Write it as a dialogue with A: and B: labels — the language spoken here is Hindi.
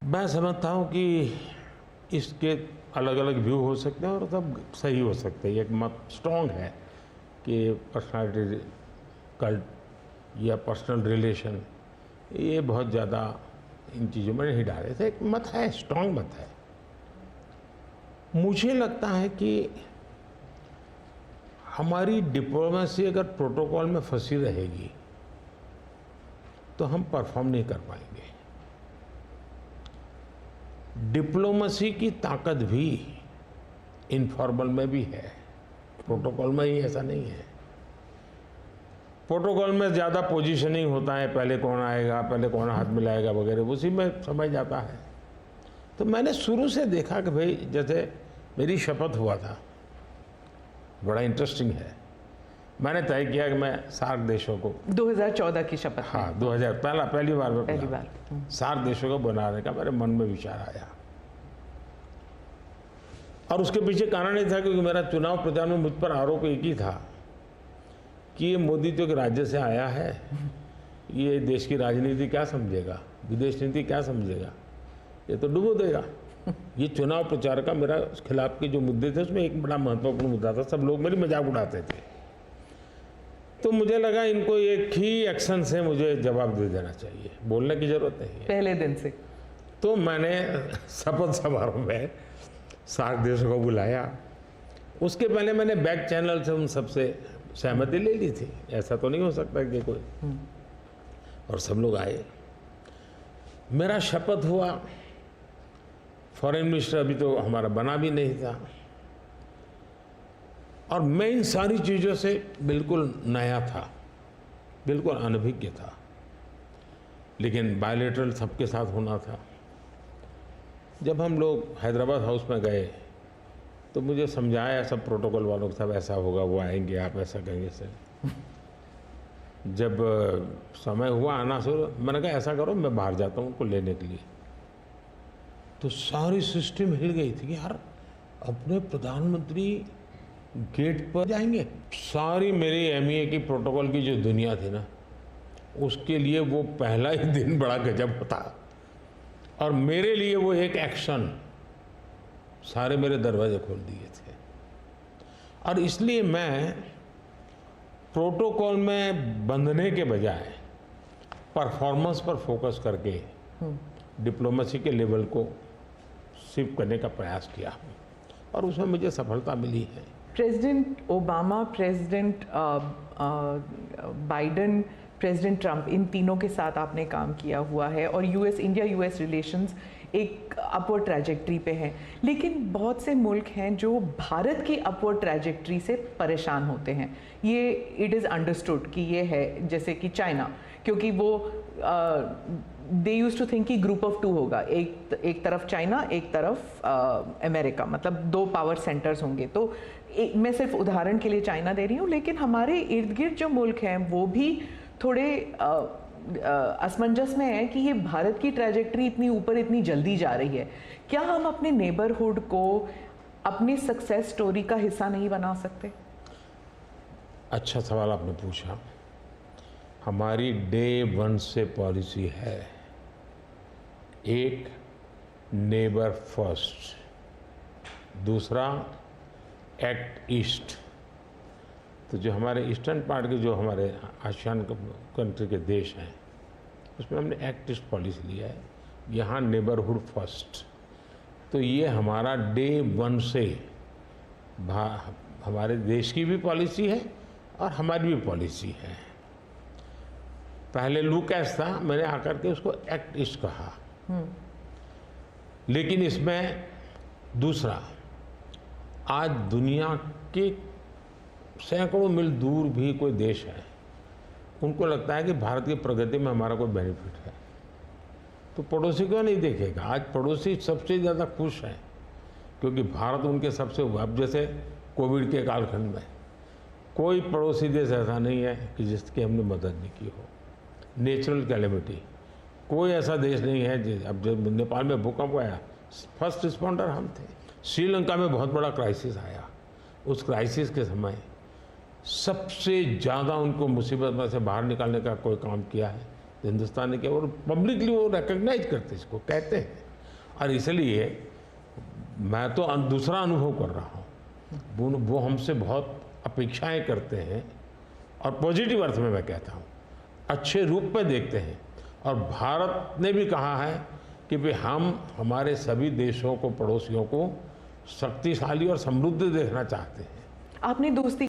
A: मैं समझता हूँ कि इसके अलग अलग व्यू हो सकते हैं और सब सही हो सकते हैं। एक मत स्ट्रॉन्ग है कि पर्सनालिटी कल्ट या पर्सनल रिलेशन ये बहुत ज़्यादा इन चीज़ों में नहीं डाले थे। एक मत है, स्ट्रॉन्ग मत है। मुझे लगता है कि हमारी डिप्लोमेसी अगर प्रोटोकॉल में फंसी रहेगी तो हम परफॉर्म नहीं कर पाएंगे। डिप्लोमेसी की ताकत भी इनफॉर्मल में भी है, प्रोटोकॉल में ही ऐसा नहीं है। प्रोटोकॉल में ज़्यादा पोजीशनिंग होता है, पहले कौन आएगा, पहले कौन हाथ मिलाएगा वगैरह, उसी में समझ जाता है। तो मैंने शुरू से देखा कि भाई जैसे मेरी शपथ हुआ था, बड़ा इंटरेस्टिंग है। मैंने तय किया कि मैं सार्क देशों को
B: 2014 की शपथ।
A: हाँ, 2000 पहली बार सार्क देशों को बनाने का मेरे मन में विचार आया। और उसके पीछे कारण ये था क्योंकि मेरा चुनाव प्रचार में मुझ पर आरोप एक ही था कि ये मोदी तो एक राज्य से आया है, ये देश की राजनीति क्या समझेगा, विदेश नीति क्या समझेगा, ये तो डुबो देगा। ये चुनाव प्रचार का मेरा खिलाफ के जो मुद्दे थे उसमें एक बड़ा महत्वपूर्ण मुद्दा था। सब लोग मेरी मजाक उड़ाते थे। तो मुझे लगा इनको एक ही एक्शन से मुझे जवाब दे देना चाहिए, बोलने की जरूरत नहीं है
B: पहले दिन से।
A: तो मैंने शपथ समारोह में सार्क देशों को बुलाया। उसके पहले मैंने बैक चैनल से उन सबसे सहमति ले ली थी, ऐसा तो नहीं हो सकता कि कोई, और सब लोग आए। मेरा शपथ हुआ। फॉरेन मिनिस्टर अभी तो हमारा बना भी नहीं था और मैं इन सारी चीज़ों से बिल्कुल नया था, बिल्कुल अनभिज्ञ था। लेकिन बायलैटरल सबके साथ होना था। जब हम लोग हैदराबाद हाउस में गए तो मुझे समझाया सब प्रोटोकॉल वालों के साथ, ऐसा होगा, वो आएंगे, आप ऐसा कहेंगे सर। जब समय हुआ आना शुरू, मैंने कहा ऐसा करो मैं बाहर जाता हूँ उनको लेने के लिए। तो सारी सिस्टम हिल गई थी, यार अपने प्रधानमंत्री गेट पर जाएंगे। सारी मेरी एमईए की प्रोटोकॉल की जो दुनिया थी ना, उसके लिए वो पहला ही दिन बड़ा गजब था और मेरे लिए वो एक एक्शन सारे मेरे दरवाजे खोल दिए थे। और इसलिए मैं प्रोटोकॉल में बंधने के बजाय परफॉर्मेंस पर फोकस करके डिप्लोमेसी के लेवल को शिफ्ट करने का प्रयास किया और उसमें मुझे सफलता मिली है।
B: President Obama, president Biden, president Trump, इन तीनों के साथ आपने काम किया हुआ है और इंडिया यूएस रिलेशंस एक अपवर्ड ट्रैजेक्टरी पे हैं। लेकिन बहुत से मुल्क हैं जो भारत की अपवर्ड ट्रैजेक्टरी से परेशान होते हैं। ये इट इज़ अंडरस्टूड कि ये है, जैसे कि चाइना, क्योंकि वो दे यूज टू थिंक कि ग्रुप ऑफ टू होगा, एक तरफ चाइना, एक तरफ अमेरिका, मतलब दो पावर सेंटर्स होंगे। तो मैं सिर्फ उदाहरण के लिए चाइना दे रही हूँ, लेकिन हमारे इर्द गिर्द जो मुल्क हैं वो भी थोड़े असमंजस में है कि ये भारत की ट्रैजेक्टरी इतनी ऊपर इतनी जल्दी जा रही है। क्या हम अपने नेबरहुड को अपनी सक्सेस स्टोरी का हिस्सा नहीं बना सकते?
A: अच्छा सवाल आपने पूछा। हमारी डे वन से पॉलिसी है, एक नेबर फर्स्ट, दूसरा एक्ट ईस्ट। तो जो हमारे ईस्टर्न पार्ट के जो हमारे आसियान कंट्री के देश हैं उसमें हमने एक्ट ईस्ट पॉलिसी लिया है, यहाँ नेबरहुड फर्स्ट। तो ये हमारा डे वन से हमारे देश की भी पॉलिसी है और हमारी भी पॉलिसी है। पहले लूकैस था, मैंने आकर के उसको एक्ट ईस्ट कहा। लेकिन इसमें दूसरा, आज दुनिया के सैकड़ों मील दूर भी कोई देश है, उनको लगता है कि भारत की प्रगति में हमारा कोई बेनिफिट है, तो पड़ोसी को नहीं देखेगा। आज पड़ोसी सबसे ज़्यादा खुश हैं क्योंकि भारत उनके सबसे, अब जैसे कोविड के कालखंड में कोई पड़ोसी देश ऐसा नहीं है कि जिसकी हमने मदद नहीं की हो। नेचुरल कैलेमिटी, कोई ऐसा देश नहीं है। अब जब नेपाल में भूकंप आया, फर्स्ट रिस्पॉन्डर हम थे। श्रीलंका में बहुत बड़ा क्राइसिस आया, उस क्राइसिस के समय सबसे ज़्यादा उनको मुसीबत में से बाहर निकालने का कोई काम किया है तो हिंदुस्तान ने किया, और पब्लिकली वो रिकग्नाइज करते, इसको कहते हैं। और इसलिए मैं तो दूसरा अनुभव कर रहा हूँ, वो हमसे बहुत अपेक्षाएं करते हैं और पॉजिटिव अर्थ में मैं कहता हूँ, अच्छे रूप में देखते हैं। और भारत ने भी कहा है कि भाई हम हमारे सभी देशों को, पड़ोसियों को शक्तिशाली और समृद्ध देखना चाहते हैं।
B: आपने दोस्ती